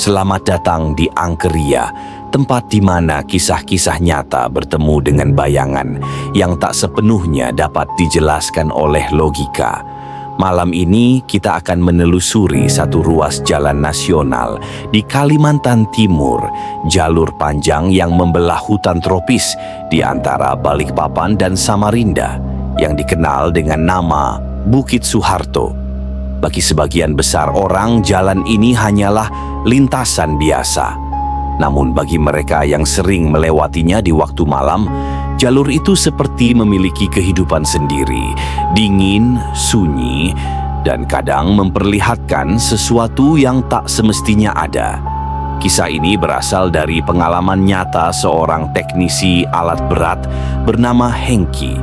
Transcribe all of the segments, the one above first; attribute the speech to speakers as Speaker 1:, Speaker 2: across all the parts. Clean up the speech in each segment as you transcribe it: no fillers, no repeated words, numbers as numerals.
Speaker 1: Selamat datang di Angkeria, tempat di mana kisah-kisah nyata bertemu dengan bayangan yang tak sepenuhnya dapat dijelaskan oleh logika. Malam ini kita akan menelusuri satu ruas jalan nasional di Kalimantan Timur, jalur panjang yang membelah hutan tropis di antara Balikpapan dan Samarinda, yang dikenal dengan nama Bukit Soeharto. Bagi sebagian besar orang, jalan ini hanyalah lintasan biasa. Namun bagi mereka yang sering melewatinya di waktu malam, jalur itu seperti memiliki kehidupan sendiri, dingin, sunyi, dan kadang memperlihatkan sesuatu yang tak semestinya ada. Kisah ini berasal dari pengalaman nyata seorang teknisi alat berat bernama Hengki,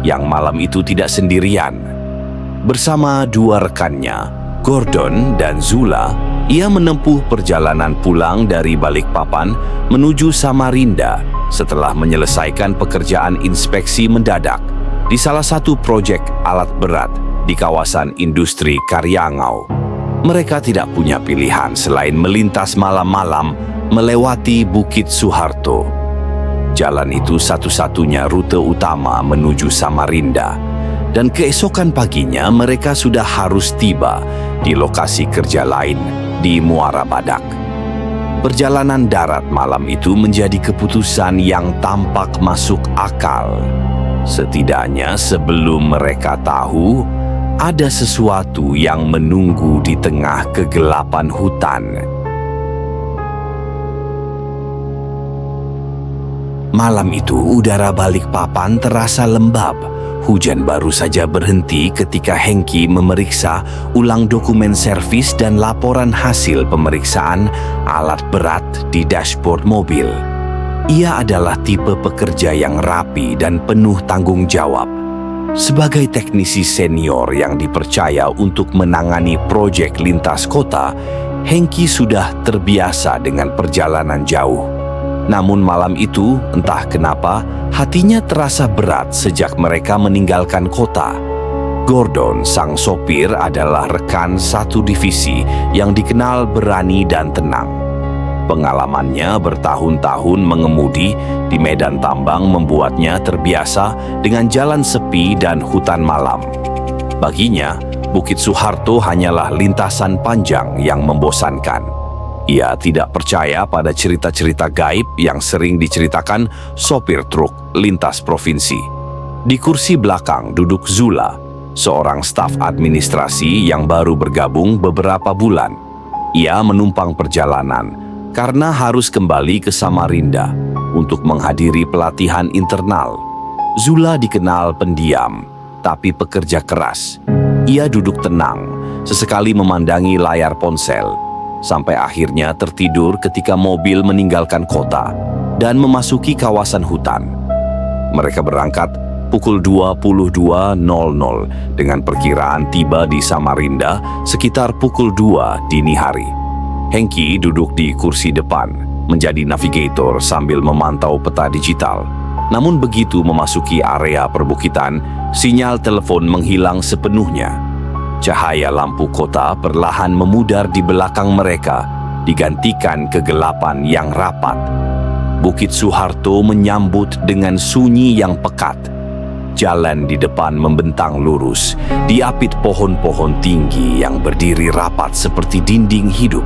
Speaker 1: yang malam itu tidak sendirian. Bersama dua rekannya, Gordon dan Zula, ia menempuh perjalanan pulang dari Balikpapan menuju Samarinda setelah menyelesaikan pekerjaan inspeksi mendadak di salah satu proyek alat berat di kawasan industri Karyangau. Mereka tidak punya pilihan selain melintas malam-malam melewati Bukit Soeharto. Jalan itu satu-satunya rute utama menuju Samarinda. Dan keesokan paginya mereka sudah harus tiba di lokasi kerja lain di Muara Badak. Perjalanan darat malam itu menjadi keputusan yang tampak masuk akal. Setidaknya sebelum mereka tahu, ada sesuatu yang menunggu di tengah kegelapan hutan. Malam itu udara Balikpapan terasa lembab. Hujan baru saja berhenti ketika Hengki memeriksa ulang dokumen servis dan laporan hasil pemeriksaan alat berat di dashboard mobil. Ia adalah tipe pekerja yang rapi dan penuh tanggung jawab. Sebagai teknisi senior yang dipercaya untuk menangani proyek lintas kota, Hengki sudah terbiasa dengan perjalanan jauh. Namun malam itu, entah kenapa, hatinya terasa berat sejak mereka meninggalkan kota. Gordon, sang sopir, adalah rekan satu divisi yang dikenal berani dan tenang. Pengalamannya bertahun-tahun mengemudi di medan tambang membuatnya terbiasa dengan jalan sepi dan hutan malam. Baginya, Bukit Soeharto hanyalah lintasan panjang yang membosankan. Ia tidak percaya pada cerita-cerita gaib yang sering diceritakan sopir truk lintas provinsi. Di kursi belakang duduk Zula, seorang staf administrasi yang baru bergabung beberapa bulan. Ia menumpang perjalanan karena harus kembali ke Samarinda untuk menghadiri pelatihan internal. Zula dikenal pendiam, tapi pekerja keras. Ia duduk tenang, sesekali memandangi layar ponsel, sampai akhirnya tertidur ketika mobil meninggalkan kota dan memasuki kawasan hutan. Mereka berangkat pukul 22.00 dengan perkiraan tiba di Samarinda sekitar pukul 2 dini hari. Hengki duduk di kursi depan, menjadi navigator sambil memantau peta digital. Namun begitu memasuki area perbukitan, sinyal telepon menghilang sepenuhnya. Cahaya lampu kota perlahan memudar di belakang mereka, digantikan kegelapan yang rapat. Bukit Soeharto menyambut dengan sunyi yang pekat. Jalan di depan membentang lurus, diapit pohon-pohon tinggi yang berdiri rapat seperti dinding hidup.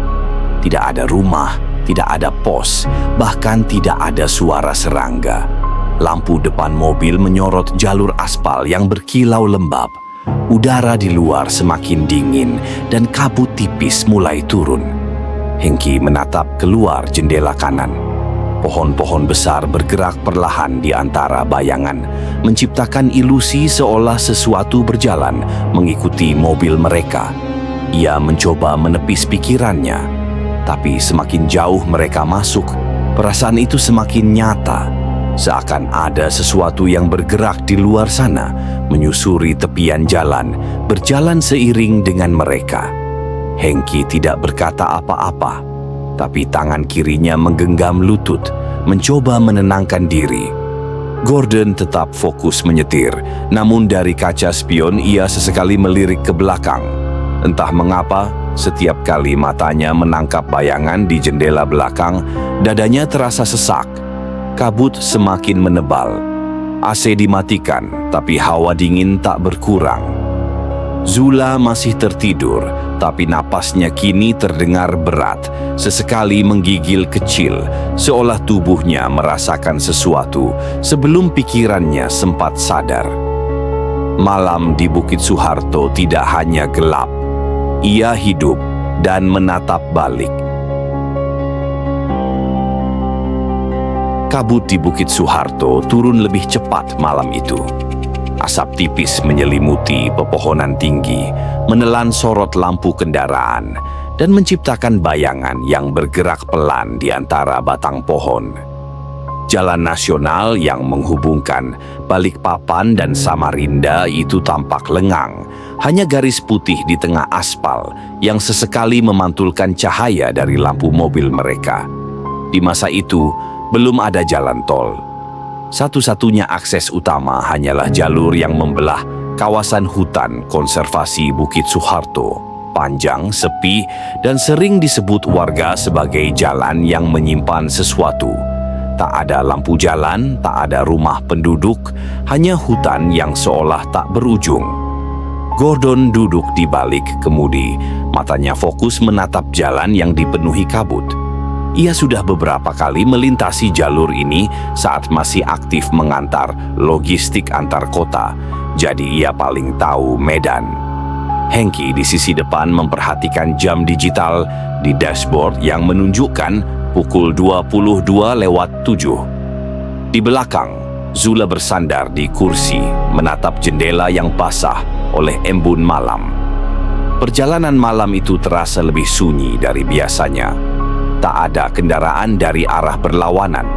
Speaker 1: Tidak ada rumah, tidak ada pos, bahkan tidak ada suara serangga. Lampu depan mobil menyorot jalur aspal yang berkilau lembab. Udara di luar semakin dingin dan kabut tipis mulai turun. Hengki menatap keluar jendela kanan. Pohon-pohon besar bergerak perlahan di antara bayangan, menciptakan ilusi seolah sesuatu berjalan mengikuti mobil mereka. Ia mencoba menepis pikirannya, tapi semakin jauh mereka masuk, perasaan itu semakin nyata. Seakan ada sesuatu yang bergerak di luar sana, menyusuri tepian jalan, berjalan seiring dengan mereka. Hengki tidak berkata apa-apa, tapi tangan kirinya menggenggam lutut, mencoba menenangkan diri. Gordon tetap fokus menyetir, namun dari kaca spion ia sesekali melirik ke belakang. Entah mengapa, Setiap kali matanya menangkap bayangan di jendela belakang, dadanya terasa sesak. Kabut semakin menebal. AC dimatikan, tapi hawa dingin tak berkurang. Zula masih tertidur, tapi napasnya kini terdengar berat, sesekali menggigil kecil, seolah tubuhnya merasakan sesuatu sebelum pikirannya sempat sadar. Malam di Bukit Suharto tidak hanya gelap, ia hidup dan menatap balik. Kabut di Bukit Suharto turun lebih cepat malam itu. Asap tipis menyelimuti pepohonan tinggi, menelan sorot lampu kendaraan, dan menciptakan bayangan yang bergerak pelan di antara batang pohon. Jalan nasional yang menghubungkan Balikpapan dan Samarinda itu tampak lengang, hanya garis putih di tengah aspal yang sesekali memantulkan cahaya dari lampu mobil mereka. Di masa itu, belum ada jalan tol. Satu-satunya akses utama hanyalah jalur yang membelah kawasan hutan konservasi Bukit Suharto. Panjang, sepi, dan sering disebut warga sebagai jalan yang menyimpan sesuatu. Tak ada lampu jalan, tak ada rumah penduduk, hanya hutan yang seolah tak berujung. Gordon duduk di balik kemudi, matanya fokus menatap jalan yang dipenuhi kabut. Ia sudah beberapa kali melintasi jalur ini saat masih aktif mengantar logistik antar kota, jadi ia paling tahu medan. Hengki di sisi depan memperhatikan jam digital di dashboard yang menunjukkan pukul 22:07. Di belakang, Zula bersandar di kursi, menatap jendela yang basah oleh embun malam. Perjalanan malam itu terasa lebih sunyi dari biasanya. Tak ada kendaraan dari arah berlawanan.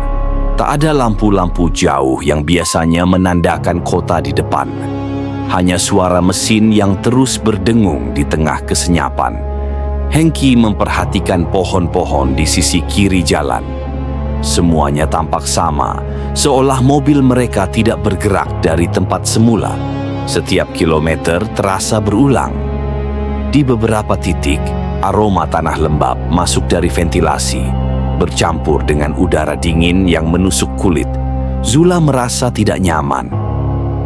Speaker 1: Tak ada lampu-lampu jauh yang biasanya menandakan kota di depan. Hanya suara mesin yang terus berdengung di tengah kesenyapan. Hengki memperhatikan pohon-pohon di sisi kiri jalan. Semuanya tampak sama, seolah mobil mereka tidak bergerak dari tempat semula. Setiap kilometer terasa berulang. Di beberapa titik, aroma tanah lembab masuk dari ventilasi, bercampur dengan udara dingin yang menusuk kulit. Zula merasa tidak nyaman.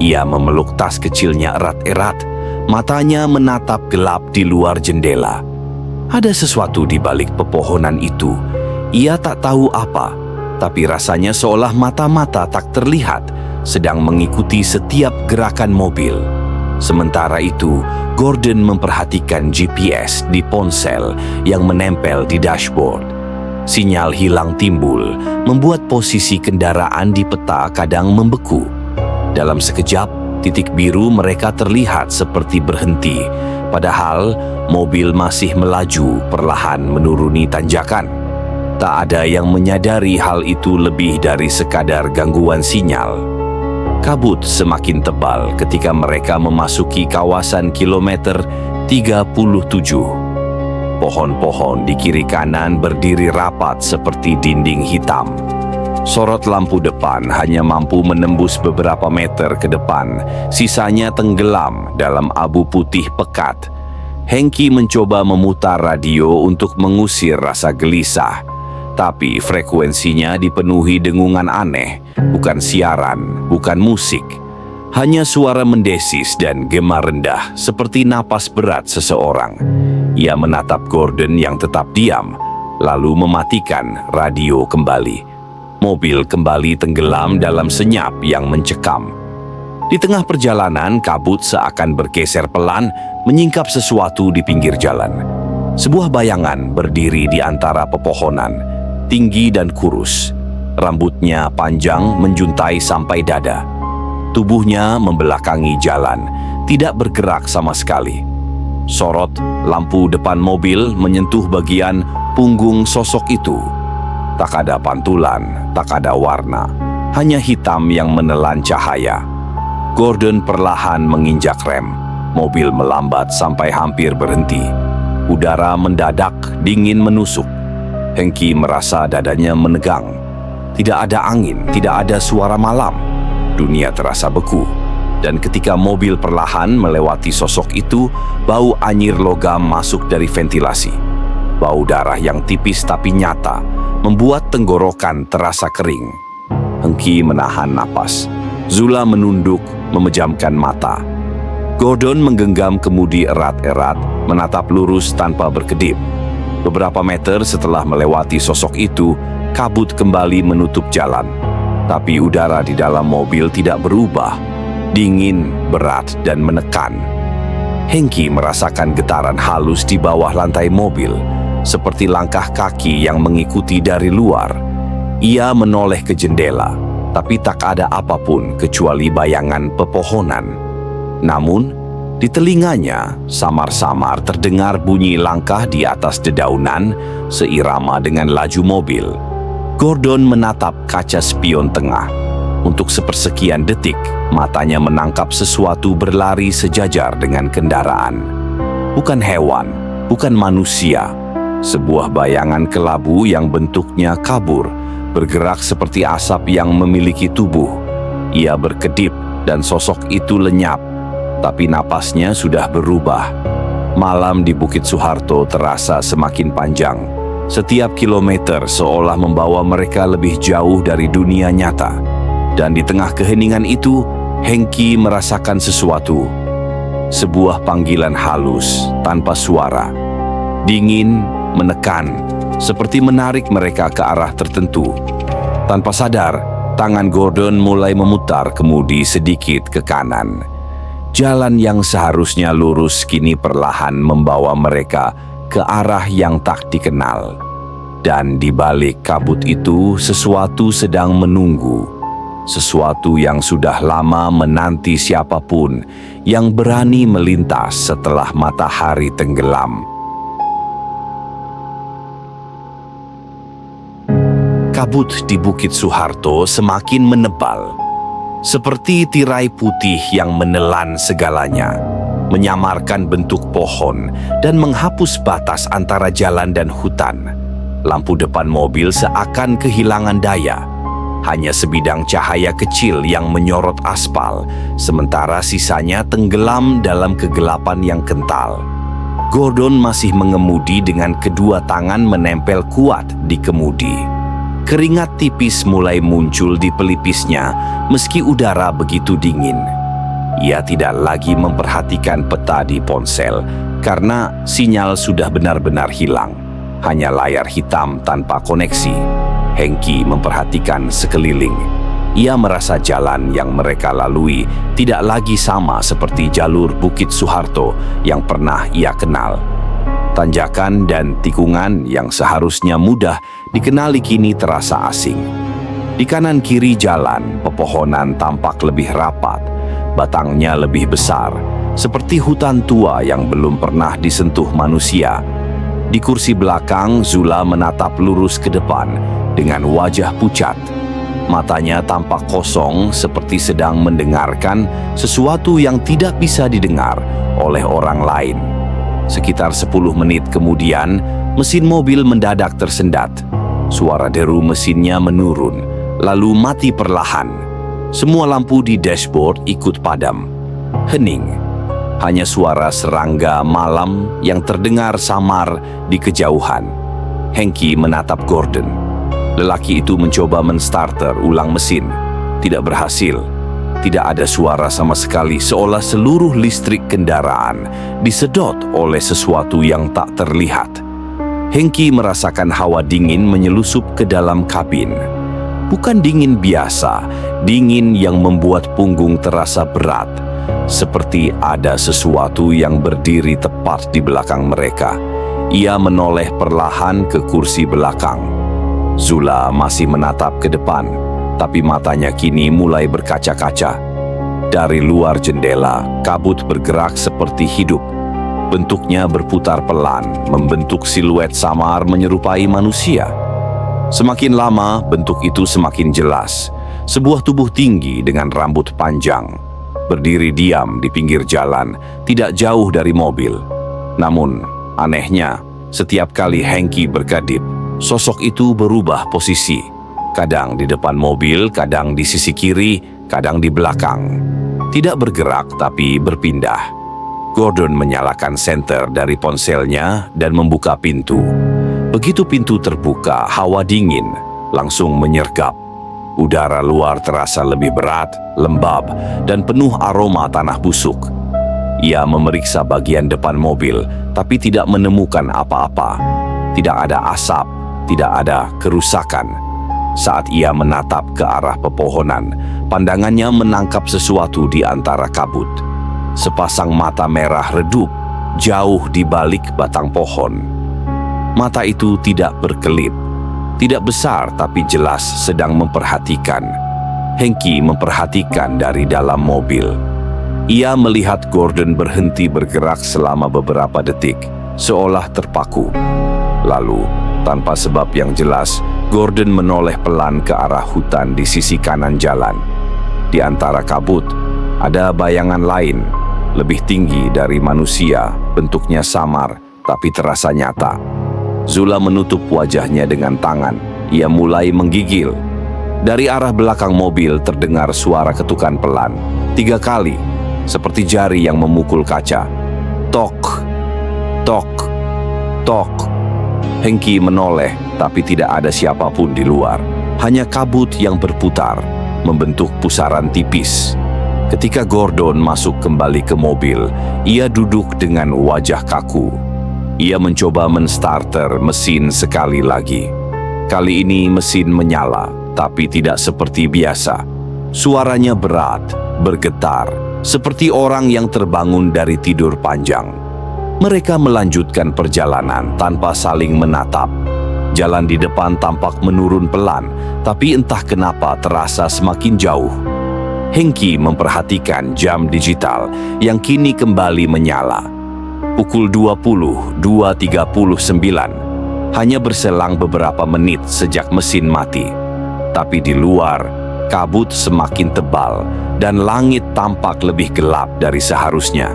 Speaker 1: Ia memeluk tas kecilnya erat-erat, matanya menatap gelap di luar jendela. Ada sesuatu di balik pepohonan itu. Ia tak tahu apa, tapi rasanya seolah mata-mata tak terlihat sedang mengikuti setiap gerakan mobil. Sementara itu, Gordon memperhatikan GPS di ponsel yang menempel di dashboard. Sinyal hilang timbul, membuat posisi kendaraan di peta kadang membeku. Dalam sekejap, titik biru mereka terlihat seperti berhenti, padahal mobil masih melaju perlahan menuruni tanjakan. Tak ada yang menyadari hal itu lebih dari sekadar gangguan sinyal. Kabut semakin tebal ketika mereka memasuki kawasan kilometer 37. Pohon-pohon di kiri kanan berdiri rapat seperti dinding hitam. Sorot lampu depan hanya mampu menembus beberapa meter ke depan, sisanya tenggelam dalam abu putih pekat. Hengki mencoba memutar radio untuk mengusir rasa gelisah, tapi frekuensinya dipenuhi dengungan aneh, bukan siaran, bukan musik. Hanya suara mendesis dan gema rendah seperti napas berat seseorang. Ia menatap Gordon yang tetap diam, lalu mematikan radio kembali. Mobil kembali tenggelam dalam senyap yang mencekam. Di tengah perjalanan, kabut seakan bergeser pelan, menyingkap sesuatu di pinggir jalan. Sebuah bayangan berdiri di antara pepohonan, tinggi dan kurus. Rambutnya panjang menjuntai sampai dada. Tubuhnya membelakangi jalan, tidak bergerak sama sekali. Sorot lampu depan mobil menyentuh bagian punggung sosok itu. Tak ada pantulan, tak ada warna, hanya hitam yang menelan cahaya. Gordon perlahan menginjak rem. Mobil melambat sampai hampir berhenti. Udara mendadak dingin menusuk. Hengki merasa dadanya menegang. Tidak ada angin, tidak ada suara malam. Dunia terasa beku. Dan ketika mobil perlahan melewati sosok itu, bau anyir logam masuk dari ventilasi. Bau darah yang tipis tapi nyata membuat tenggorokan terasa kering. Hengki menahan napas. Zula menunduk, memejamkan mata. Gordon menggenggam kemudi erat-erat, menatap lurus tanpa berkedip. Beberapa meter setelah melewati sosok itu, kabut kembali menutup jalan. Tapi udara di dalam mobil tidak berubah. Dingin, berat, dan menekan. Hengki merasakan getaran halus di bawah lantai mobil, seperti langkah kaki yang mengikuti dari luar. Ia menoleh ke jendela, tapi tak ada apapun kecuali bayangan pepohonan. Namun, di telinganya samar-samar terdengar bunyi langkah di atas dedaunan seirama dengan laju mobil. Gordon menatap kaca spion tengah. Untuk sepersekian detik, matanya menangkap sesuatu berlari sejajar dengan kendaraan. Bukan hewan, bukan manusia. Sebuah bayangan kelabu yang bentuknya kabur, bergerak seperti asap yang memiliki tubuh. Ia berkedip dan sosok itu lenyap, tapi napasnya sudah berubah. Malam di Bukit Suharto terasa semakin panjang. Setiap kilometer seolah membawa mereka lebih jauh dari dunia nyata. Dan di tengah keheningan itu, Hengki merasakan sesuatu. Sebuah panggilan halus, tanpa suara. Dingin, menekan, seperti menarik mereka ke arah tertentu. Tanpa sadar, tangan Gordon mulai memutar kemudi sedikit ke kanan. Jalan yang seharusnya lurus kini perlahan membawa mereka ke arah yang tak dikenal. Dan di balik kabut itu, sesuatu sedang menunggu. Sesuatu yang sudah lama menanti siapapun yang berani melintas setelah matahari tenggelam. Kabut di Bukit Suharto semakin menebal, seperti tirai putih yang menelan segalanya, menyamarkan bentuk pohon dan menghapus batas antara jalan dan hutan. Lampu depan mobil seakan kehilangan daya. Hanya sebidang cahaya kecil yang menyorot aspal, sementara sisanya tenggelam dalam kegelapan yang kental. Gordon masih mengemudi dengan kedua tangan menempel kuat di kemudi. Keringat tipis mulai muncul di pelipisnya meski udara begitu dingin. Ia tidak lagi memperhatikan peta di ponsel karena sinyal sudah benar-benar hilang. Hanya layar hitam tanpa koneksi. Hengki memperhatikan sekeliling. Ia merasa jalan yang mereka lalui tidak lagi sama seperti jalur Bukit Suharto yang pernah ia kenal. Tanjakan dan tikungan yang seharusnya mudah dikenali kini terasa asing. Di kanan kiri jalan, pepohonan tampak lebih rapat, batangnya lebih besar, seperti hutan tua yang belum pernah disentuh manusia. Di kursi belakang, Zula menatap lurus ke depan dengan wajah pucat. Matanya tampak kosong seperti sedang mendengarkan sesuatu yang tidak bisa didengar oleh orang lain. Sekitar 10 menit kemudian, mesin mobil mendadak tersendat. Suara deru mesinnya menurun, lalu mati perlahan. Semua lampu di dashboard ikut padam. Hening. Hanya suara serangga malam yang terdengar samar di kejauhan. Hengki menatap Gordon. Lelaki itu mencoba menstarter ulang mesin. Tidak berhasil. Tidak ada suara sama sekali, seolah seluruh listrik kendaraan disedot oleh sesuatu yang tak terlihat. Hengki merasakan hawa dingin menyelusup ke dalam kabin. Bukan dingin biasa, dingin yang membuat punggung terasa berat. Seperti ada sesuatu yang berdiri tepat di belakang mereka. Ia menoleh perlahan ke kursi belakang. Zula masih menatap ke depan, tapi matanya kini mulai berkaca-kaca. Dari luar jendela, kabut bergerak seperti hidup. Bentuknya berputar pelan, membentuk siluet samar menyerupai manusia. Semakin lama, bentuk itu semakin jelas. Sebuah tubuh tinggi dengan rambut panjang. Berdiri diam di pinggir jalan, tidak jauh dari mobil. Namun, anehnya, setiap kali Hengki berkedip, sosok itu berubah posisi. Kadang di depan mobil, kadang di sisi kiri, kadang di belakang. Tidak bergerak tapi berpindah. Gordon menyalakan senter dari ponselnya dan membuka pintu. Begitu pintu terbuka, hawa dingin langsung menyergap. Udara luar terasa lebih berat, lembab, dan penuh aroma tanah busuk. Ia memeriksa bagian depan mobil, tapi tidak menemukan apa-apa. Tidak ada asap, tidak ada kerusakan. Saat ia menatap ke arah pepohonan, pandangannya menangkap sesuatu di antara kabut. Sepasang mata merah redup, jauh di balik batang pohon. Mata itu tidak berkelip, tidak besar tapi jelas sedang memperhatikan. Hengki memperhatikan dari dalam mobil. Ia melihat Gordon berhenti bergerak selama beberapa detik, seolah terpaku. Lalu, tanpa sebab yang jelas, Gordon menoleh pelan ke arah hutan di sisi kanan jalan. Di antara kabut, ada bayangan lain, lebih tinggi dari manusia, bentuknya samar, tapi terasa nyata. Zula menutup wajahnya dengan tangan. Ia mulai menggigil. Dari arah belakang mobil terdengar suara ketukan pelan. 3 kali, seperti jari yang memukul kaca. Tok, tok, tok. Hengki menoleh, tapi tidak ada siapapun di luar. Hanya kabut yang berputar, membentuk pusaran tipis. Ketika Gordon masuk kembali ke mobil, ia duduk dengan wajah kaku. Ia mencoba menstarter mesin sekali lagi. Kali ini mesin menyala, tapi tidak seperti biasa. Suaranya berat, bergetar, seperti orang yang terbangun dari tidur panjang. Mereka melanjutkan perjalanan tanpa saling menatap. Jalan di depan tampak menurun pelan, tapi entah kenapa terasa semakin jauh. Hengki memperhatikan jam digital yang kini kembali menyala. Pukul 20.239. Hanya berselang beberapa menit sejak mesin mati. Tapi di luar, kabut semakin tebal dan langit tampak lebih gelap dari seharusnya.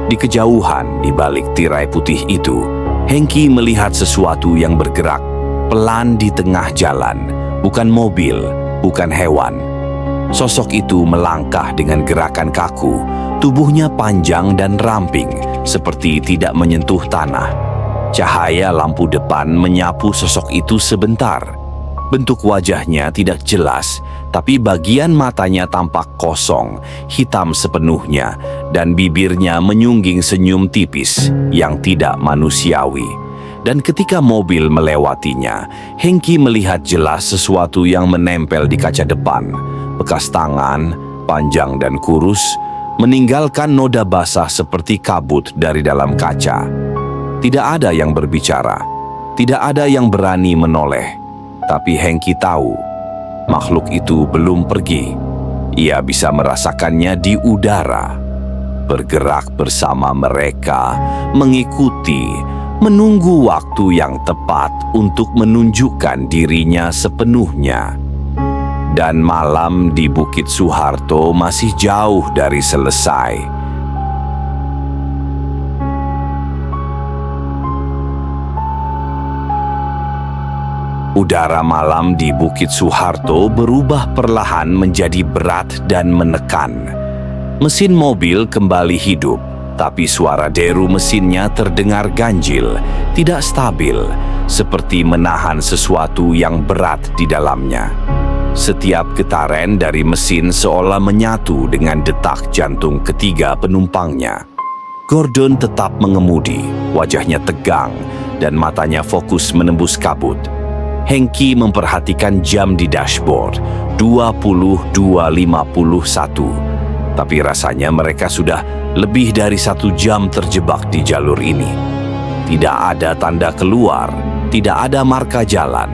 Speaker 1: Di kejauhan, di balik tirai putih itu, Hengki melihat sesuatu yang bergerak pelan di tengah jalan. Bukan mobil, bukan hewan. Sosok itu melangkah dengan gerakan kaku, tubuhnya panjang dan ramping, seperti tidak menyentuh tanah. Cahaya lampu depan menyapu sosok itu sebentar. Bentuk wajahnya tidak jelas, tapi bagian matanya tampak kosong, hitam sepenuhnya, dan bibirnya menyungging senyum tipis yang tidak manusiawi. Dan ketika mobil melewatinya, Hengki melihat jelas sesuatu yang menempel di kaca depan. Bekas tangan, panjang dan kurus, meninggalkan noda basah seperti kabut dari dalam kaca. Tidak ada yang berbicara, tidak ada yang berani menoleh. Tapi Hengki tahu, makhluk itu belum pergi. Ia bisa merasakannya di udara, bergerak bersama mereka, mengikuti, menunggu waktu yang tepat untuk menunjukkan dirinya sepenuhnya. Dan malam di Bukit Suharto masih jauh dari selesai. Udara malam di Bukit Suharto berubah perlahan menjadi berat dan menekan. Mesin mobil kembali hidup, tapi suara deru mesinnya terdengar ganjil, tidak stabil, seperti menahan sesuatu yang berat di dalamnya. Setiap getaran dari mesin seolah menyatu dengan detak jantung ketiga penumpangnya. Gordon tetap mengemudi, wajahnya tegang, dan matanya fokus menembus kabut. Hengki memperhatikan jam di dashboard, 22.51. Tapi rasanya mereka sudah lebih dari 1 jam terjebak di jalur ini. Tidak ada tanda keluar, tidak ada marka jalan,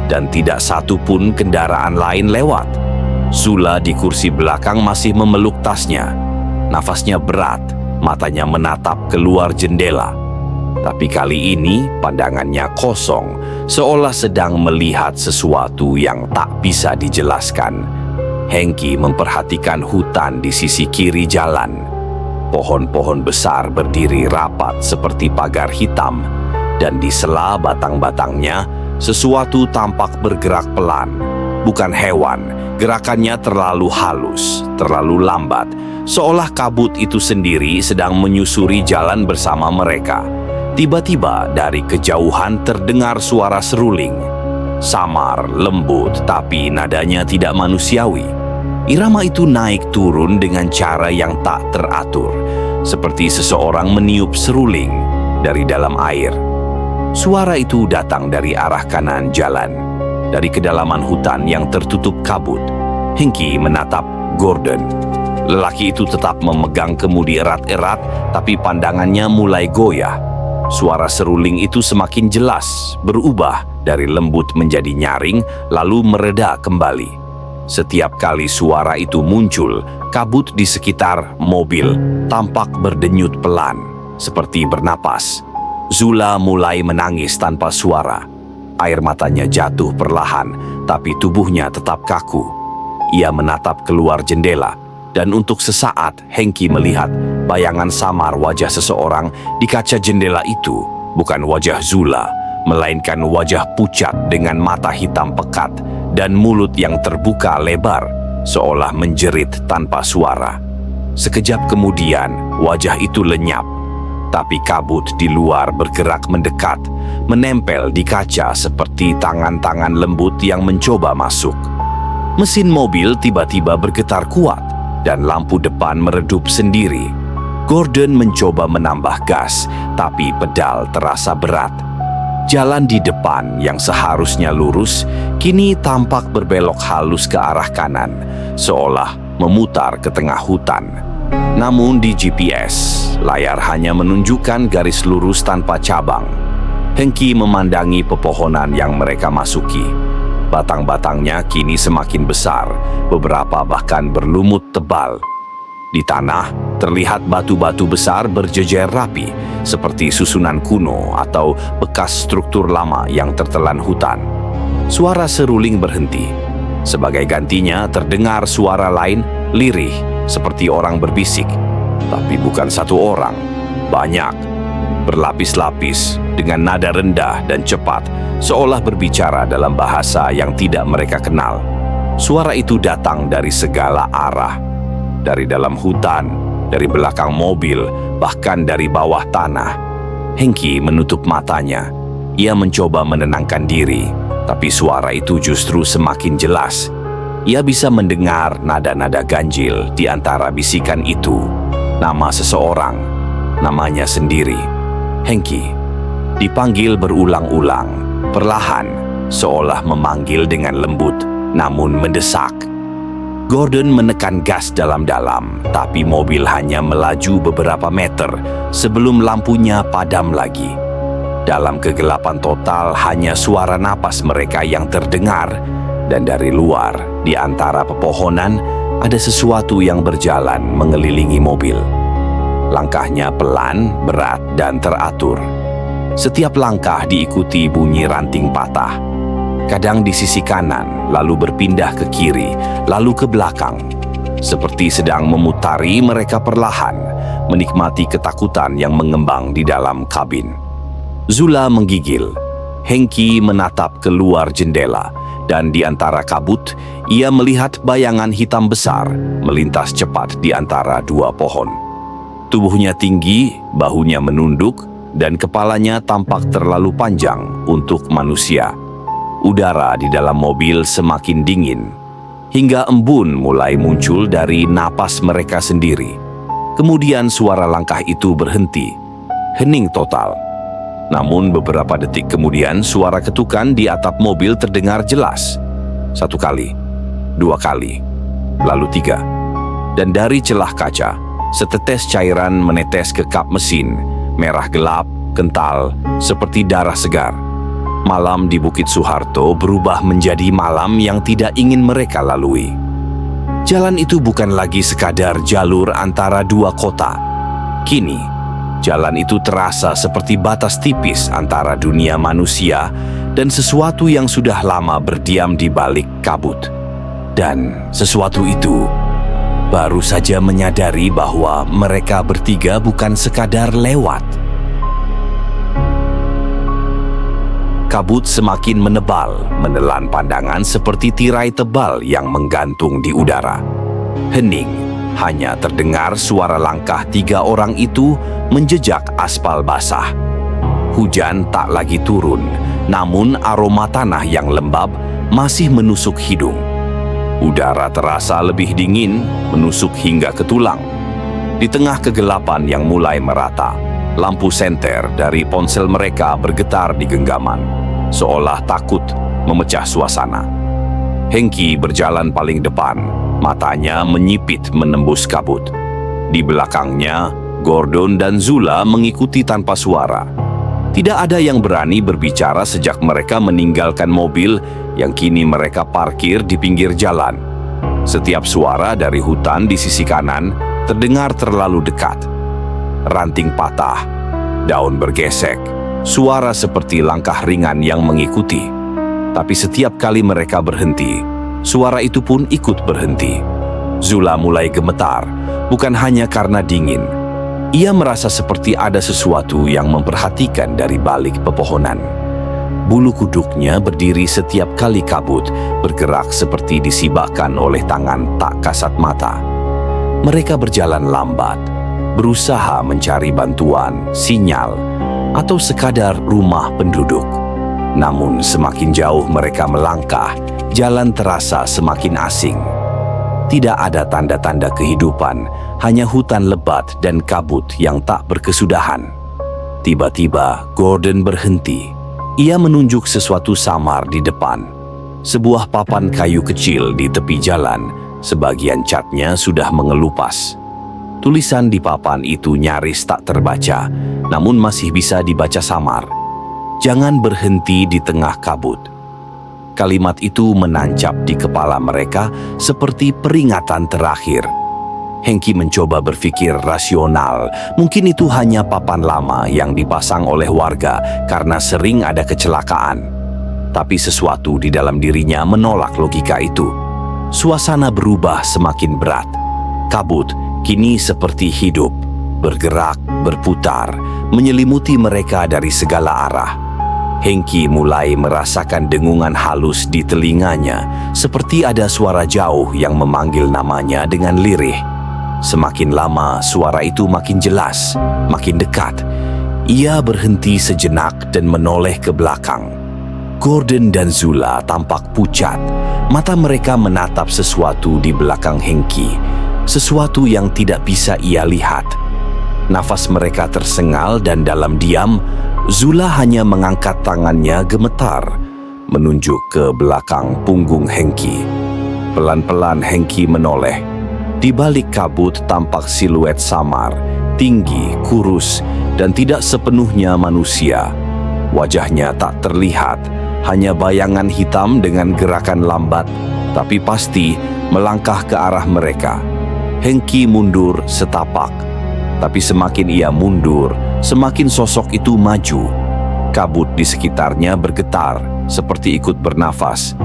Speaker 1: dan tidak satu pun kendaraan lain lewat. Zula di kursi belakang masih memeluk tasnya. Nafasnya berat, matanya menatap keluar jendela. Tapi kali ini pandangannya kosong, seolah sedang melihat sesuatu yang tak bisa dijelaskan. Hengki memperhatikan hutan di sisi kiri jalan. Pohon-pohon besar berdiri rapat seperti pagar hitam, dan di sela batang-batangnya sesuatu tampak bergerak pelan. Bukan hewan, Gerakannya terlalu halus, terlalu lambat, seolah kabut itu sendiri sedang menyusuri jalan bersama mereka. Tiba-tiba dari kejauhan terdengar suara seruling. Samar, lembut, tapi nadanya tidak manusiawi. Irama itu naik turun dengan cara yang tak teratur, seperti seseorang meniup seruling dari dalam air. Suara itu datang dari arah kanan jalan, dari kedalaman hutan yang tertutup kabut. Hengki menatap Gordon. Lelaki itu tetap memegang kemudi erat-erat, tapi pandangannya mulai goyah. Suara seruling itu semakin jelas, berubah dari lembut menjadi nyaring, lalu mereda kembali. Setiap kali suara itu muncul, kabut di sekitar mobil tampak berdenyut pelan, seperti bernapas. Zula mulai menangis tanpa suara. Air matanya jatuh perlahan, tapi tubuhnya tetap kaku. Ia menatap keluar jendela, dan untuk sesaat Hengki melihat bayangan samar wajah seseorang di kaca jendela itu. Bukan wajah Zula, melainkan wajah pucat dengan mata hitam pekat dan mulut yang terbuka lebar, seolah menjerit tanpa suara. Sekejap kemudian, wajah itu lenyap. Tapi kabut di luar bergerak mendekat, menempel di kaca seperti tangan-tangan lembut yang mencoba masuk. Mesin mobil tiba-tiba bergetar kuat, dan lampu depan meredup sendiri. Gordon mencoba menambah gas, tapi pedal terasa berat. Jalan di depan yang seharusnya lurus, kini tampak berbelok halus ke arah kanan, seolah memutar ke tengah hutan. Namun di GPS, layar hanya menunjukkan garis lurus tanpa cabang. Hengki memandangi pepohonan yang mereka masuki. Batang-batangnya kini semakin besar, beberapa bahkan berlumut tebal. Di tanah, terlihat batu-batu besar berjejer rapi, seperti susunan kuno atau bekas struktur lama yang tertelan hutan. Suara seruling berhenti. Sebagai gantinya terdengar suara lain, lirih, seperti orang berbisik. Tapi bukan satu orang, banyak. Berlapis-lapis, dengan nada rendah dan cepat, seolah berbicara dalam bahasa yang tidak mereka kenal. Suara itu datang dari segala arah. Dari dalam hutan, dari belakang mobil, bahkan dari bawah tanah. Hengki menutup matanya. Ia mencoba menenangkan diri, tapi suara itu justru semakin jelas. Ia bisa mendengar nada-nada ganjil di antara bisikan itu. Nama seseorang, namanya sendiri. Hengki dipanggil berulang-ulang, perlahan, seolah memanggil dengan lembut, namun mendesak. Gordon menekan gas dalam-dalam, tapi mobil hanya melaju beberapa meter sebelum lampunya padam lagi. Dalam kegelapan total, hanya suara napas mereka yang terdengar, dan dari luar, di antara pepohonan, ada sesuatu yang berjalan mengelilingi mobil. Langkahnya pelan, berat, dan teratur. Setiap langkah diikuti bunyi ranting patah. Kadang di sisi kanan, lalu berpindah ke kiri, lalu ke belakang. Seperti sedang memutari mereka perlahan, menikmati ketakutan yang mengembang di dalam kabin. Zula menggigil. Hengki menatap keluar jendela, dan di antara kabut, ia melihat bayangan hitam besar melintas cepat di antara dua pohon. Tubuhnya tinggi, bahunya menunduk, dan kepalanya tampak terlalu panjang untuk manusia. Udara di dalam mobil semakin dingin, hingga embun mulai muncul dari napas mereka sendiri. Kemudian suara langkah itu berhenti, hening total. Namun beberapa detik kemudian suara ketukan di atap mobil terdengar jelas. 1 kali, 2 kali, lalu 3. Dan dari celah kaca, setetes cairan menetes ke kap mesin, merah gelap, kental, seperti darah segar. Malam di Bukit Suharto berubah menjadi malam yang tidak ingin mereka lalui. Jalan itu bukan lagi sekadar jalur antara dua kota. Kini, jalan itu terasa seperti batas tipis antara dunia manusia dan sesuatu yang sudah lama berdiam di balik kabut. Dan sesuatu itu baru saja menyadari bahwa mereka bertiga bukan sekadar lewat. Kabut semakin menebal, menelan pandangan seperti tirai tebal yang menggantung di udara. Hening, hanya terdengar suara langkah 3 orang itu menjejak aspal basah. Hujan tak lagi turun, namun aroma tanah yang lembab masih menusuk hidung. Udara terasa lebih dingin, menusuk hingga ke tulang. Di tengah kegelapan yang mulai merata, lampu senter dari ponsel mereka bergetar di genggaman, seolah takut memecah suasana. Hengki berjalan paling depan, matanya menyipit menembus kabut. Di belakangnya, Gordon dan Zula mengikuti tanpa suara. Tidak ada yang berani berbicara sejak mereka meninggalkan mobil yang kini mereka parkir di pinggir jalan. Setiap suara dari hutan di sisi kanan terdengar terlalu dekat. Ranting patah, daun bergesek, suara seperti langkah ringan yang mengikuti. Tapi setiap kali mereka berhenti, suara itu pun ikut berhenti. Zula mulai gemetar, bukan hanya karena dingin. Ia merasa seperti ada sesuatu yang memperhatikan dari balik pepohonan. Bulu kuduknya berdiri setiap kali kabut bergerak seperti disibakkan oleh tangan tak kasat mata. Mereka berjalan lambat, berusaha mencari bantuan, sinyal, atau sekadar rumah penduduk. Namun semakin jauh mereka melangkah, jalan terasa semakin asing. Tidak ada tanda-tanda kehidupan, hanya hutan lebat dan kabut yang tak berkesudahan. Tiba-tiba Gordon berhenti. Ia menunjuk sesuatu samar di depan. Sebuah papan kayu kecil di tepi jalan, sebagian catnya sudah mengelupas. Tulisan di papan itu nyaris tak terbaca, namun masih bisa dibaca samar. Jangan berhenti di tengah kabut. Kalimat itu menancap di kepala mereka seperti peringatan terakhir. Hengki mencoba berpikir rasional. Mungkin itu hanya papan lama yang dipasang oleh warga karena sering ada kecelakaan. Tapi sesuatu di dalam dirinya menolak logika itu. Suasana berubah semakin berat. Kabut kini seperti hidup, bergerak, berputar, menyelimuti mereka dari segala arah. Hengki mulai merasakan dengungan halus di telinganya, seperti ada suara jauh yang memanggil namanya dengan lirih. Semakin lama, suara itu makin jelas, makin dekat. Ia berhenti sejenak dan menoleh ke belakang. Gordon dan Zula tampak pucat. Mata mereka menatap sesuatu di belakang Hengki, sesuatu yang tidak bisa ia lihat. Nafas mereka tersengal dan dalam diam, Zula hanya mengangkat tangannya gemetar, menunjuk ke belakang punggung Hengki. Pelan-pelan Hengki menoleh. Di balik kabut tampak siluet samar, tinggi, kurus, dan tidak sepenuhnya manusia. Wajahnya tak terlihat, hanya bayangan hitam dengan gerakan lambat, tapi pasti melangkah ke arah mereka. Hengki mundur setapak, tapi semakin ia mundur, semakin sosok itu maju. Kabut di sekitarnya bergetar, seperti ikut bernafas.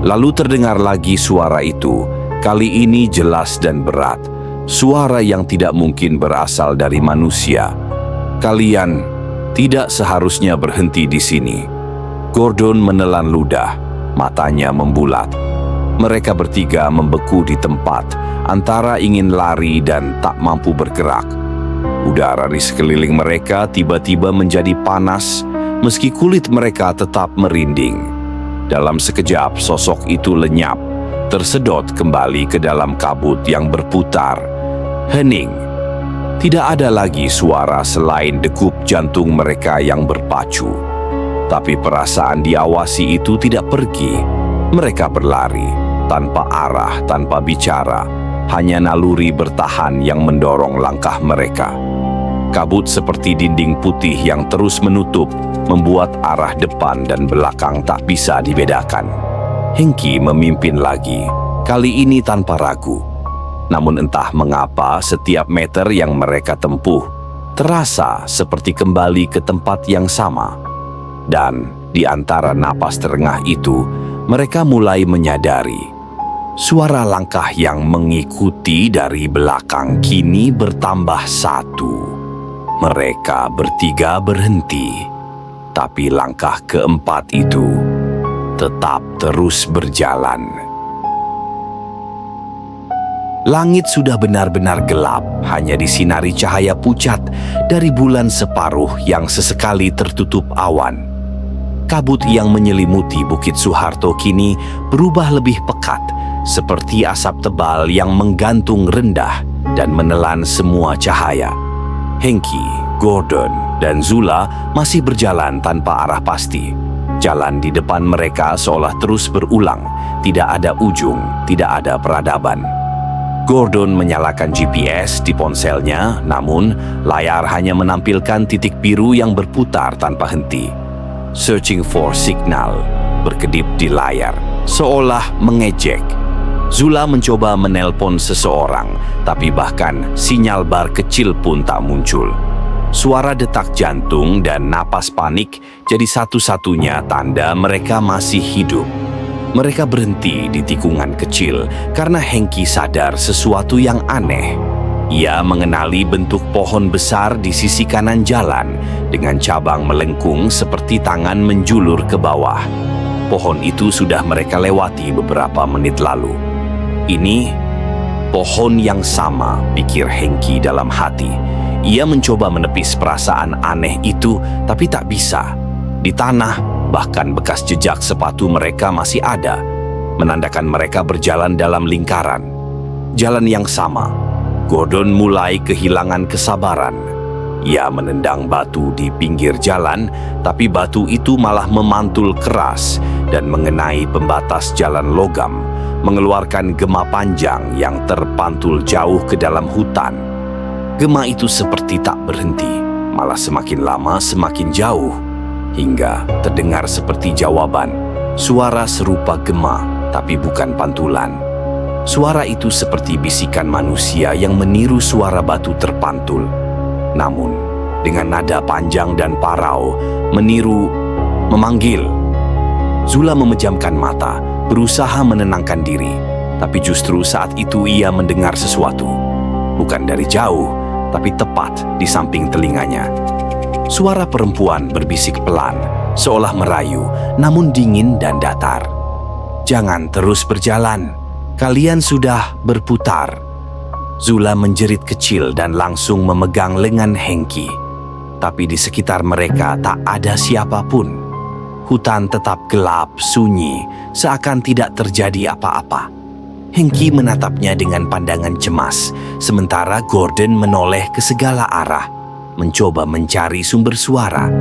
Speaker 1: Lalu terdengar lagi suara itu, kali ini jelas dan berat. Suara yang tidak mungkin berasal dari manusia. Kalian tidak seharusnya berhenti di sini. Gordon menelan ludah, matanya membulat. Mereka bertiga membeku di tempat, antara ingin lari dan tak mampu bergerak. Udara di sekeliling mereka tiba-tiba menjadi panas, meski kulit mereka tetap merinding. Dalam sekejap, sosok itu lenyap, tersedot kembali ke dalam kabut yang berputar. Hening. Tidak ada lagi suara selain degup jantung mereka yang berpacu. Tapi perasaan diawasi itu tidak pergi. Mereka berlari, tanpa arah, tanpa bicara. Hanya naluri bertahan yang mendorong langkah mereka. Kabut seperti dinding putih yang terus menutup, membuat arah depan dan belakang tak bisa dibedakan. Hengki memimpin lagi, kali ini tanpa ragu. Namun entah mengapa setiap meter yang mereka tempuh terasa seperti kembali ke tempat yang sama. Dan di antara napas terengah itu, mereka mulai menyadari suara langkah yang mengikuti dari belakang kini bertambah satu. Mereka bertiga berhenti. Tapi langkah keempat itu tetap terus berjalan. Langit sudah benar-benar gelap, hanya disinari cahaya pucat dari bulan separuh yang sesekali tertutup awan. Kabut yang menyelimuti Bukit Suharto kini berubah lebih pekat, seperti asap tebal yang menggantung rendah dan menelan semua cahaya. Hengki, Gordon, dan Zula masih berjalan tanpa arah pasti. Jalan di depan mereka seolah terus berulang, tidak ada ujung, tidak ada peradaban. Gordon menyalakan GPS di ponselnya, namun layar hanya menampilkan titik biru yang berputar tanpa henti. Searching for signal berkedip di layar, seolah mengejek. Zula mencoba menelpon seseorang, tapi bahkan sinyal bar kecil pun tak muncul. Suara detak jantung dan napas panik jadi satu-satunya tanda mereka masih hidup. Mereka berhenti di tikungan kecil karena Hengki sadar sesuatu yang aneh. Ia mengenali bentuk pohon besar di sisi kanan jalan dengan cabang melengkung seperti tangan menjulur ke bawah. Pohon itu sudah mereka lewati beberapa menit lalu. Ini pohon yang sama, pikir Hengki dalam hati. Ia mencoba menepis perasaan aneh itu, tapi tak bisa. Di tanah, bahkan bekas jejak sepatu mereka masih ada, menandakan mereka berjalan dalam lingkaran. Jalan yang sama. Gordon mulai kehilangan kesabaran. Ia menendang batu di pinggir jalan, tapi batu itu malah memantul keras dan mengenai pembatas jalan logam, mengeluarkan gema panjang yang terpantul jauh ke dalam hutan. Gema itu seperti tak berhenti, malah semakin lama semakin jauh, hingga terdengar seperti jawaban. Suara serupa gema, tapi bukan pantulan. Suara itu seperti bisikan manusia yang meniru suara batu terpantul. Namun, dengan nada panjang dan parau, meniru, memanggil. Zula memejamkan mata, berusaha menenangkan diri. Tapi justru saat itu ia mendengar sesuatu. Bukan dari jauh, tapi tepat di samping telinganya. Suara perempuan berbisik pelan, seolah merayu, namun dingin dan datar. "Jangan terus berjalan, kalian sudah berputar." Zula menjerit kecil dan langsung memegang lengan Hengki. Tapi di sekitar mereka tak ada siapapun. Hutan tetap gelap, sunyi, seakan tidak terjadi apa-apa. Hengki menatapnya dengan pandangan cemas, sementara Gordon menoleh ke segala arah, mencoba mencari sumber suara.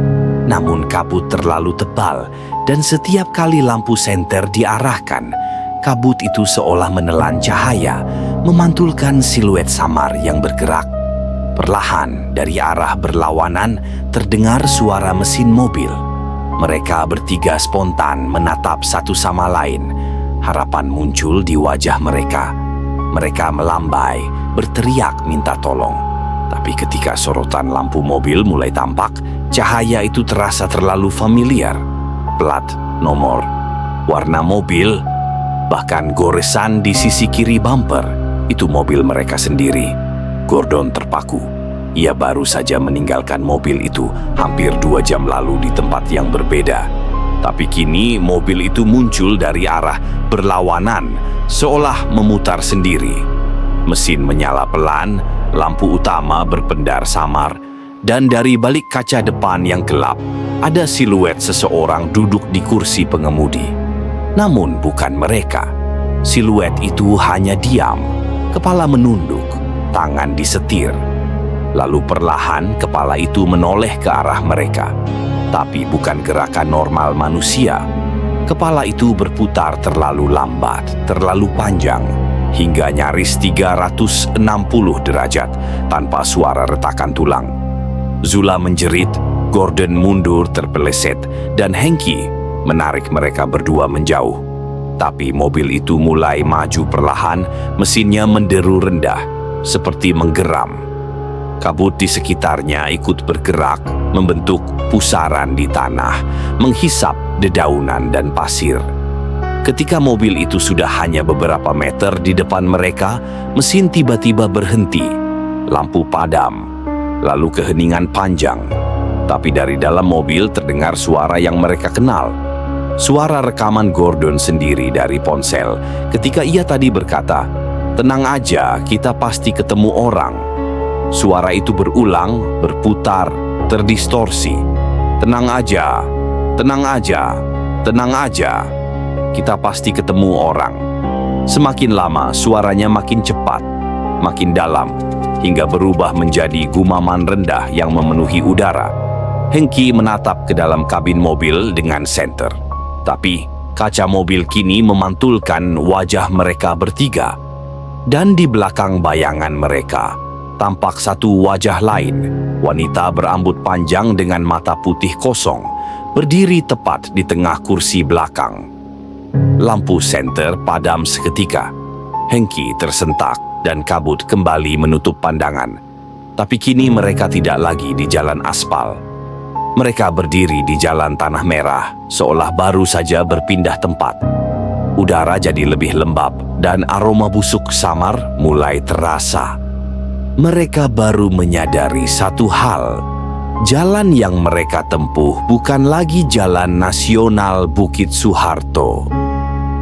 Speaker 1: Namun kabut terlalu tebal, dan setiap kali lampu senter diarahkan, kabut itu seolah menelan cahaya, memantulkan siluet samar yang bergerak. Perlahan dari arah berlawanan terdengar suara mesin mobil. Mereka bertiga spontan menatap satu sama lain. Harapan muncul di wajah mereka. Mereka melambai, berteriak minta tolong. Tapi ketika sorotan lampu mobil mulai tampak, cahaya itu terasa terlalu familiar. Plat, nomor, warna mobil, bahkan goresan di sisi kiri bumper, itu mobil mereka sendiri. Gordon terpaku. Ia baru saja meninggalkan mobil itu hampir 2 jam lalu di tempat yang berbeda. Tapi kini mobil itu muncul dari arah berlawanan, seolah memutar sendiri. Mesin menyala pelan, lampu utama berpendar samar, dan dari balik kaca depan yang gelap, ada siluet seseorang duduk di kursi pengemudi. Namun bukan mereka. Siluet itu hanya diam, kepala menunduk, tangan disetir. Lalu perlahan kepala itu menoleh ke arah mereka. Tapi bukan gerakan normal manusia. Kepala itu berputar terlalu lambat, terlalu panjang, hingga nyaris 360 derajat tanpa suara retakan tulang. Zula menjerit, Gordon mundur terpeleset, dan Hengki menarik mereka berdua menjauh. Tapi mobil itu mulai maju perlahan, mesinnya menderu rendah, seperti menggeram. Kabut di sekitarnya ikut bergerak, membentuk pusaran di tanah, menghisap dedaunan dan pasir. Ketika mobil itu sudah hanya beberapa meter di depan mereka, mesin tiba-tiba berhenti. Lampu padam, lalu keheningan panjang. Tapi dari dalam mobil terdengar suara yang mereka kenal. Suara rekaman Gordon sendiri dari ponsel ketika ia tadi berkata, "Tenang aja, kita pasti ketemu orang." Suara itu berulang, berputar, terdistorsi. "Tenang aja, tenang aja, tenang aja. Kita pasti ketemu orang." Semakin lama, suaranya makin cepat, makin dalam, hingga berubah menjadi gumaman rendah yang memenuhi udara. Hengki menatap ke dalam kabin mobil dengan senter. Tapi kaca mobil kini memantulkan wajah mereka bertiga. Dan di belakang bayangan mereka, tampak satu wajah lain, wanita berambut panjang dengan mata putih kosong, berdiri tepat di tengah kursi belakang. Lampu senter padam seketika. Hengki tersentak dan kabut kembali menutup pandangan. Tapi kini mereka tidak lagi di jalan aspal. Mereka berdiri di jalan tanah merah, seolah baru saja berpindah tempat. Udara jadi lebih lembab dan aroma busuk samar mulai terasa. Mereka baru menyadari satu hal. Jalan yang mereka tempuh bukan lagi Jalan Nasional Bukit Soeharto,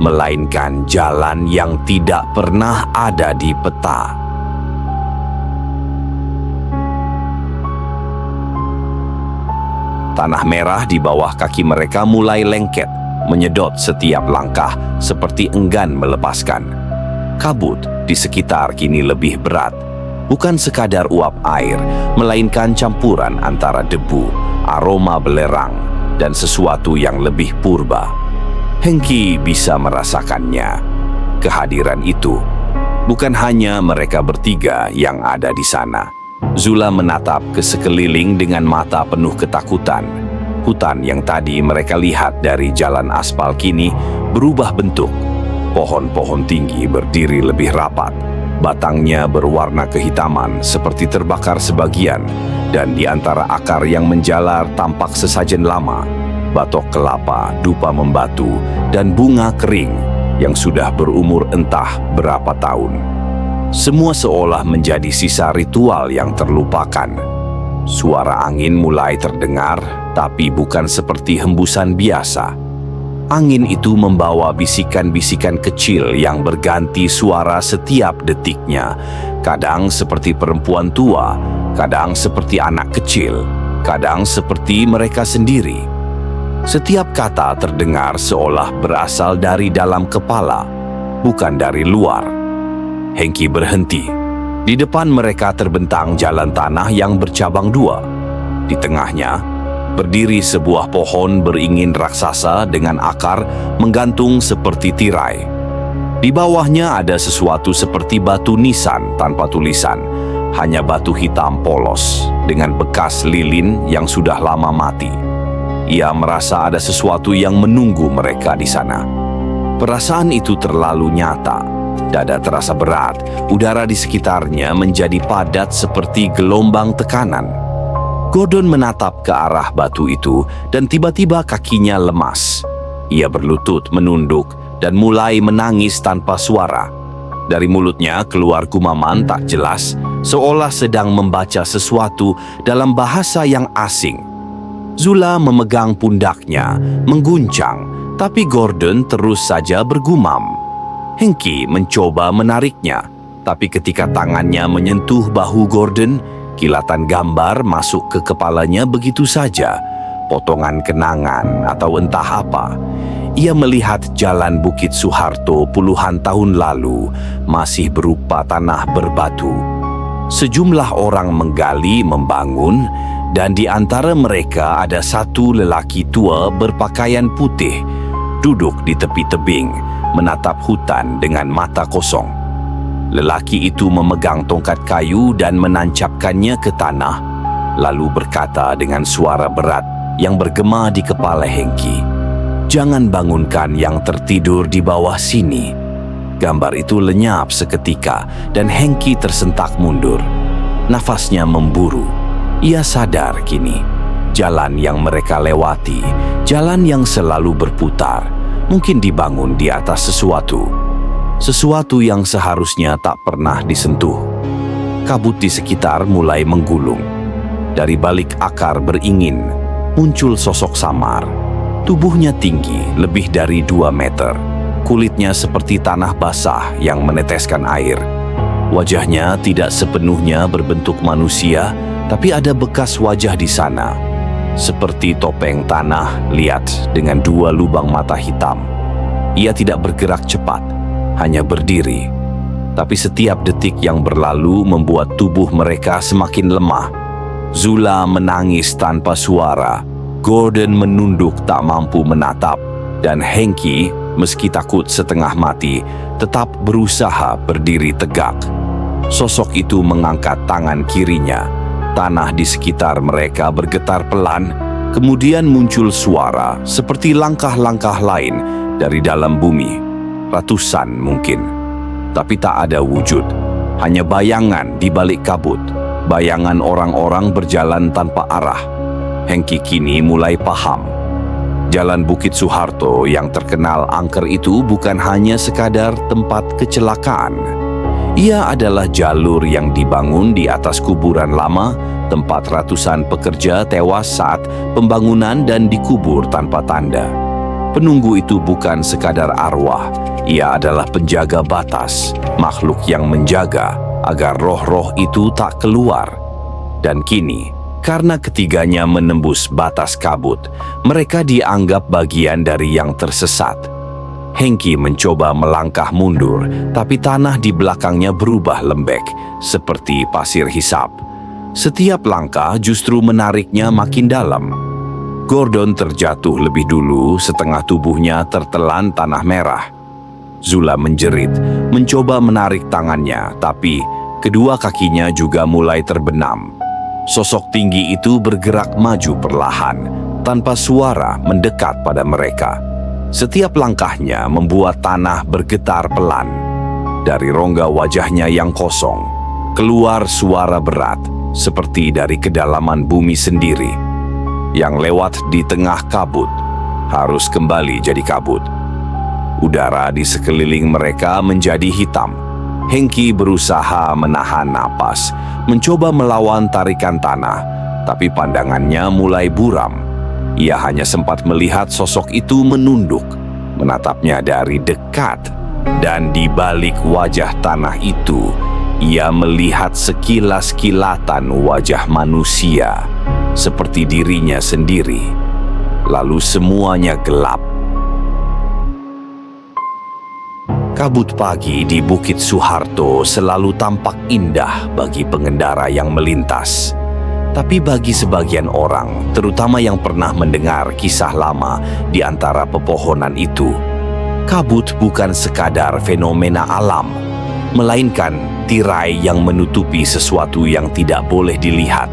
Speaker 1: melainkan jalan yang tidak pernah ada di peta. Tanah merah di bawah kaki mereka mulai lengket, menyedot setiap langkah seperti enggan melepaskan. Kabut di sekitar kini lebih berat, bukan sekadar uap air, melainkan campuran antara debu, aroma belerang, dan sesuatu yang lebih purba. Hengki bisa merasakannya. Kehadiran itu bukan hanya mereka bertiga yang ada di sana. Zula menatap ke sekeliling dengan mata penuh ketakutan. Hutan yang tadi mereka lihat dari jalan aspal kini berubah bentuk. Pohon-pohon tinggi berdiri lebih rapat. Batangnya berwarna kehitaman seperti terbakar sebagian, dan di antara akar yang menjalar tampak sesajen lama, batok kelapa, dupa membatu, dan bunga kering yang sudah berumur entah berapa tahun. Semua seolah menjadi sisa ritual yang terlupakan. Suara angin mulai terdengar, tapi bukan seperti hembusan biasa. Angin itu membawa bisikan-bisikan kecil yang berganti suara setiap detiknya. Kadang seperti perempuan tua, kadang seperti anak kecil, kadang seperti mereka sendiri. Setiap kata terdengar seolah berasal dari dalam kepala, bukan dari luar. Hengki berhenti. Di depan mereka terbentang jalan tanah yang bercabang dua. Di tengahnya berdiri sebuah pohon beringin raksasa dengan akar menggantung seperti tirai. Di bawahnya ada sesuatu seperti batu nisan tanpa tulisan, hanya batu hitam polos dengan bekas lilin yang sudah lama mati. Ia merasa ada sesuatu yang menunggu mereka di sana. Perasaan itu terlalu nyata. Dada terasa berat, udara di sekitarnya menjadi padat seperti gelombang tekanan. Gordon menatap ke arah batu itu dan tiba-tiba kakinya lemas. Ia berlutut menunduk dan mulai menangis tanpa suara. Dari mulutnya keluar gumaman tak jelas, seolah sedang membaca sesuatu dalam bahasa yang asing. Zula memegang pundaknya, mengguncang, tapi Gordon terus saja bergumam. Hengki mencoba menariknya, tapi ketika tangannya menyentuh bahu Gordon, kilatan gambar masuk ke kepalanya begitu saja. Potongan kenangan atau entah apa. Ia melihat jalan Bukit Soeharto puluhan tahun lalu masih berupa tanah berbatu. Sejumlah orang menggali, membangun, dan di antara mereka ada satu lelaki tua berpakaian putih, duduk di tepi tebing, menatap hutan dengan mata kosong. Lelaki itu memegang tongkat kayu dan menancapkannya ke tanah, lalu berkata dengan suara berat yang bergema di kepala Hengki, "Jangan bangunkan yang tertidur di bawah sini." Gambar itu lenyap seketika dan Hengki tersentak mundur. Nafasnya memburu. Ia sadar kini, jalan yang mereka lewati, jalan yang selalu berputar, mungkin dibangun di atas sesuatu yang seharusnya tak pernah disentuh. Kabut di sekitar mulai menggulung. Dari balik akar beringin, muncul sosok samar. Tubuhnya tinggi, lebih dari 2 meter. Kulitnya seperti tanah basah yang meneteskan air. Wajahnya tidak sepenuhnya berbentuk manusia, tapi ada bekas wajah di sana. Seperti topeng tanah liat dengan 2 lubang mata hitam. Ia tidak bergerak cepat, hanya berdiri. Tapi setiap detik yang berlalu membuat tubuh mereka semakin lemah. Zula menangis tanpa suara. Gordon menunduk tak mampu menatap, dan Hengki, meski takut setengah mati, tetap berusaha berdiri tegak. Sosok itu mengangkat tangan kirinya. Tanah di sekitar mereka bergetar pelan, kemudian muncul suara seperti langkah-langkah lain dari dalam bumi. Ratusan mungkin, tapi tak ada wujud, hanya bayangan di balik kabut. Bayangan orang-orang berjalan tanpa arah. Hengki kini mulai paham. Jalan Bukit Suharto yang terkenal angker itu bukan hanya sekadar tempat kecelakaan. Ia adalah jalur yang dibangun di atas kuburan lama, tempat ratusan pekerja tewas saat pembangunan dan dikubur tanpa tanda. Penunggu itu bukan sekadar arwah, ia adalah penjaga batas, makhluk yang menjaga agar roh-roh itu tak keluar. Dan kini, karena ketiganya menembus batas kabut, mereka dianggap bagian dari yang tersesat. Hengki mencoba melangkah mundur, tapi tanah di belakangnya berubah lembek, seperti pasir hisap. Setiap langkah justru menariknya makin dalam. Gordon terjatuh lebih dulu, setengah tubuhnya tertelan tanah merah. Zula menjerit, mencoba menarik tangannya, tapi kedua kakinya juga mulai terbenam. Sosok tinggi itu bergerak maju perlahan, tanpa suara mendekat pada mereka. Setiap langkahnya membuat tanah bergetar pelan. Dari rongga wajahnya yang kosong, keluar suara berat, seperti dari kedalaman bumi sendiri. Yang lewat di tengah kabut, harus kembali jadi kabut. Udara di sekeliling mereka menjadi hitam. Hengki berusaha menahan napas, mencoba melawan tarikan tanah, tapi pandangannya mulai buram. Ia hanya sempat melihat sosok itu menunduk, menatapnya dari dekat. Dan di balik wajah tanah itu, ia melihat sekilas kilatan wajah manusia, seperti dirinya sendiri. Lalu semuanya gelap. Kabut pagi di Bukit Suharto selalu tampak indah bagi pengendara yang melintas. Tapi bagi sebagian orang, terutama yang pernah mendengar kisah lama di antara pepohonan itu, kabut bukan sekadar fenomena alam, melainkan tirai yang menutupi sesuatu yang tidak boleh dilihat.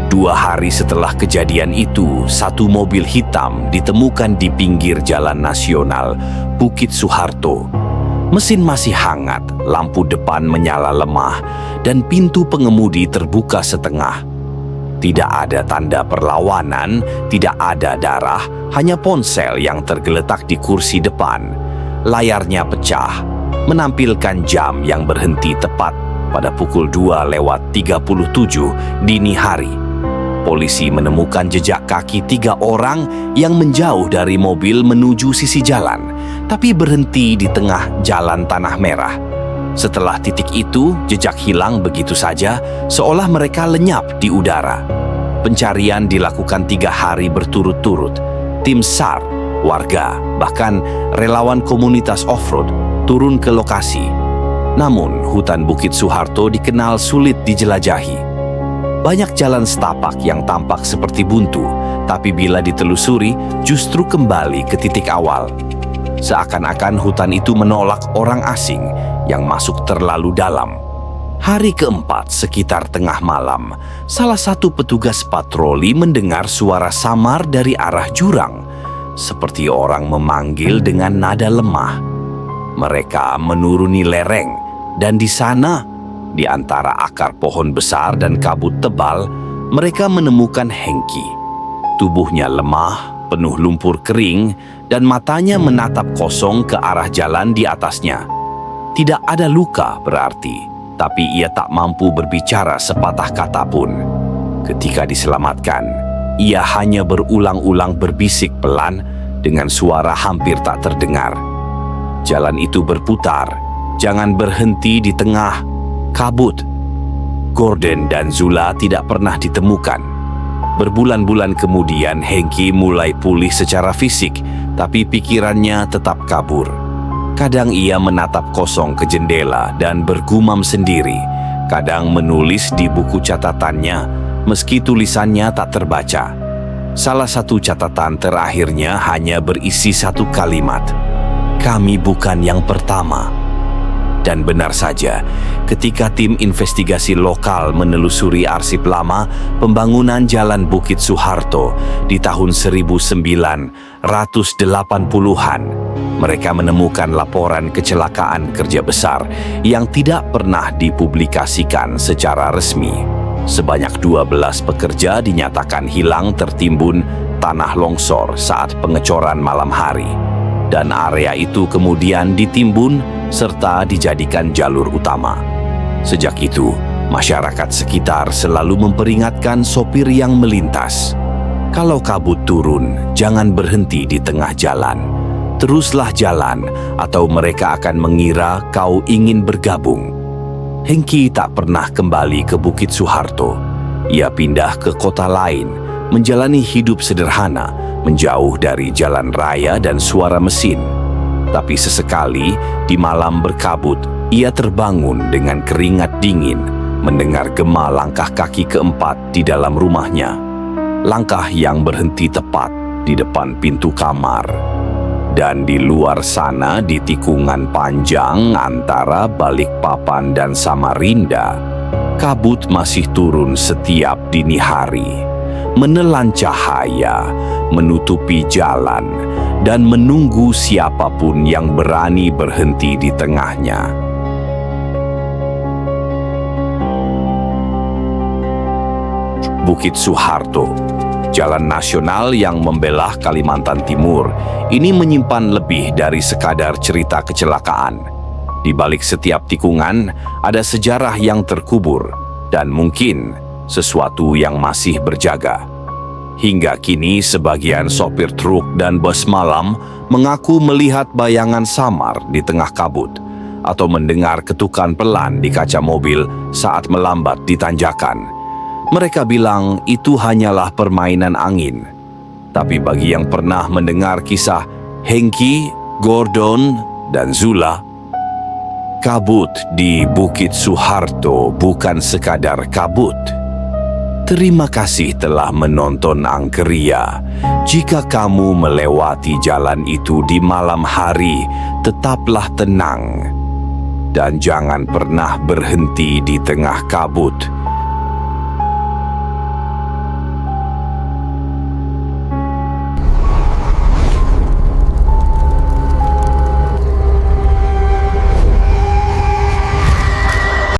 Speaker 1: 2 hari setelah kejadian itu, satu mobil hitam ditemukan di pinggir jalan nasional Bukit Suharto. Mesin masih hangat, lampu depan menyala lemah, dan pintu pengemudi terbuka setengah. Tidak ada tanda perlawanan, tidak ada darah, hanya ponsel yang tergeletak di kursi depan. Layarnya pecah, menampilkan jam yang berhenti tepat pada pukul 2:37 dini hari. Polisi menemukan jejak kaki 3 orang yang menjauh dari mobil menuju sisi jalan, tapi berhenti di tengah jalan tanah merah. Setelah titik itu, jejak hilang begitu saja, seolah mereka lenyap di udara. Pencarian dilakukan 3 hari berturut-turut. Tim SAR, warga, bahkan relawan komunitas off-road turun ke lokasi. Namun, hutan Bukit Suharto dikenal sulit dijelajahi. Banyak jalan setapak yang tampak seperti buntu, tapi bila ditelusuri justru kembali ke titik awal. Seakan-akan hutan itu menolak orang asing yang masuk terlalu dalam. Hari keempat sekitar tengah malam, salah satu petugas patroli mendengar suara samar dari arah jurang, seperti orang memanggil dengan nada lemah. Mereka menuruni lereng, dan di sana, di antara akar pohon besar dan kabut tebal, mereka menemukan Hengki. Tubuhnya lemah, penuh lumpur kering, dan matanya menatap kosong ke arah jalan di atasnya. Tidak ada luka berarti, tapi ia tak mampu berbicara sepatah kata pun. Ketika diselamatkan, ia hanya berulang-ulang berbisik pelan dengan suara hampir tak terdengar. Jalan itu berputar, jangan berhenti di tengah, kabut. Gordon dan Zula tidak pernah ditemukan. Berbulan-bulan kemudian Hengki mulai pulih secara fisik, tapi pikirannya tetap kabur. Kadang ia menatap kosong ke jendela dan bergumam sendiri. Kadang menulis di buku catatannya, meski tulisannya tak terbaca. Salah satu catatan terakhirnya hanya berisi satu kalimat, "Kami bukan yang pertama." Dan benar saja, ketika tim investigasi lokal menelusuri arsip lama pembangunan Jalan Bukit Soeharto di tahun 1980-an, mereka menemukan laporan kecelakaan kerja besar yang tidak pernah dipublikasikan secara resmi. Sebanyak 12 pekerja dinyatakan hilang tertimbun tanah longsor saat pengecoran malam hari. Dan area itu kemudian ditimbun serta dijadikan jalur utama. Sejak itu, masyarakat sekitar selalu memperingatkan sopir yang melintas, "Kalau kabut turun, jangan berhenti di tengah jalan. Teruslah jalan atau mereka akan mengira kau ingin bergabung." Hengki tak pernah kembali ke Bukit Soeharto. Ia pindah ke kota lain, menjalani hidup sederhana, menjauh dari jalan raya dan suara mesin. Tapi sesekali, di malam berkabut, ia terbangun dengan keringat dingin, mendengar gema langkah kaki keempat di dalam rumahnya. Langkah yang berhenti tepat di depan pintu kamar. Dan di luar sana, di tikungan panjang antara Balikpapan dan Samarinda, kabut masih turun setiap dini hari, menelan cahaya, menutupi jalan, dan menunggu siapapun yang berani berhenti di tengahnya. Bukit Soeharto, jalan nasional yang membelah Kalimantan Timur, ini menyimpan lebih dari sekadar cerita kecelakaan. Di balik setiap tikungan, ada sejarah yang terkubur, dan mungkin sesuatu yang masih berjaga. Hingga kini sebagian sopir truk dan bus malam mengaku melihat bayangan samar di tengah kabut atau mendengar ketukan pelan di kaca mobil saat melambat di tanjakan. Mereka bilang itu hanyalah permainan angin. Tapi bagi yang pernah mendengar kisah Hengki, Gordon, dan Zula, kabut di Bukit Soeharto bukan sekadar kabut. Terima kasih telah menonton Angkeria. Jika kamu melewati jalan itu di malam hari, tetaplah tenang. Dan jangan pernah berhenti di tengah kabut.